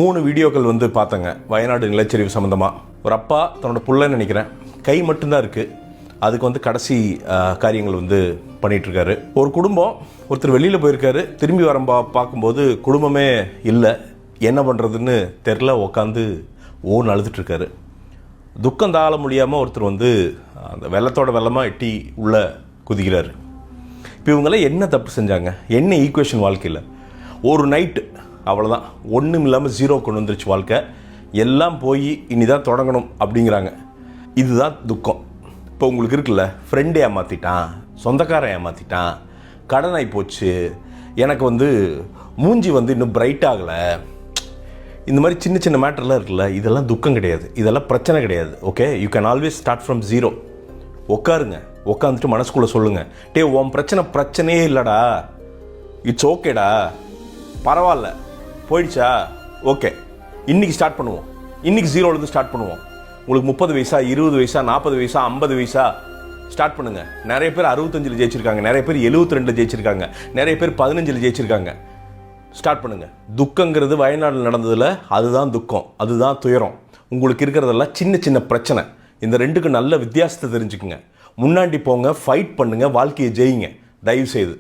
3 வீடியோக்கள் வந்து பார்த்தேங்க. வயநாடு நிலச்சரிவு சம்மந்தமாக ஒரு அப்பா தன்னோட புள்ளன்னு நினைக்கிறேன், கை மட்டும்தான் இருக்குது, அதுக்கு வந்து கடைசி காரியங்கள் வந்து பண்ணிகிட்ருக்காரு. ஒரு குடும்பம், ஒருத்தர் வெளியில் போயிருக்காரு, திரும்பி வர பார்க்கும்போது குடும்பமே இல்லை, என்ன பண்ணுறதுன்னு தெரில, உக்காந்து ஓன்னு அழுதுட்டுருக்காரு. துக்கம் தாழ முடியாமல் ஒருத்தர் வந்து அந்த வெள்ளத்தோட வெள்ளமாக எட்டி உள்ளே குதிக்கிறாரு. இப்போ இவங்களாம் என்ன தப்பு செஞ்சாங்க, என்ன ஈக்குவேஷன் வாழ்க்கையில்? ஒரு நைட்டு அவ்வளோதான், ஒன்றும் இல்லாமல் 0 கொண்டு வந்துருச்சு வாழ்க்கை, எல்லாம் போய் இனிதான் தொடங்கணும் அப்படிங்கிறாங்க. இதுதான் துக்கம். இப்போ உங்களுக்கு இருக்குல்ல, ஃப்ரெண்டு ஏமாற்றிட்டான், சொந்தக்காரன் ஏமாற்றிட்டான், கடன் ஆகி போச்சு, எனக்கு வந்து மூஞ்சி வந்து இன்னும் பிரைட் ஆகலை, இந்த மாதிரி சின்ன சின்ன மேட்டர்லாம் இருக்குல்ல, இதெல்லாம் துக்கம் கிடையாது, இதெல்லாம் பிரச்சனை கிடையாது. Okay, you can always start from 0. உட்காருங்க, உட்காந்துட்டு மனசுக்குள்ளே சொல்லுங்கள், டே உன் பிரச்சனையே இல்லைடா, இட்ஸ் ஓகேடா, பரவாயில்ல, போயிடுச்சா, ஓகே, இன்றைக்கி ஸ்டார்ட் பண்ணுவோம், இன்றைக்கி 0லேருந்து ஸ்டார்ட் பண்ணுவோம். உங்களுக்கு 30 வயசா, 20 வயசா, 40 வயசா, 50 வயசா, ஸ்டார்ட் பண்ணுங்கள். நிறைய பேர் 65 ஜெயிச்சிருக்காங்க, நிறைய பேர் 72 ஜெயிச்சிருக்காங்க, நிறைய பேர் 15 ஜெயிச்சிருக்காங்க. ஸ்டார்ட் பண்ணுங்கள். துக்கங்கிறது வயநாட்டில் நடந்ததில் அதுதான் துக்கம், அதுதான் துயரம். உங்களுக்கு இருக்கிறதெல்லாம் சின்ன சின்ன பிரச்சனை. இந்த ரெண்டுக்கு நல்ல வித்தியாசத்தை தெரிஞ்சுக்குங்க. முன்னாடி போங்க, ஃபைட் பண்ணுங்கள், வாழ்க்கையை ஜெயிங்க தயவு செய்து.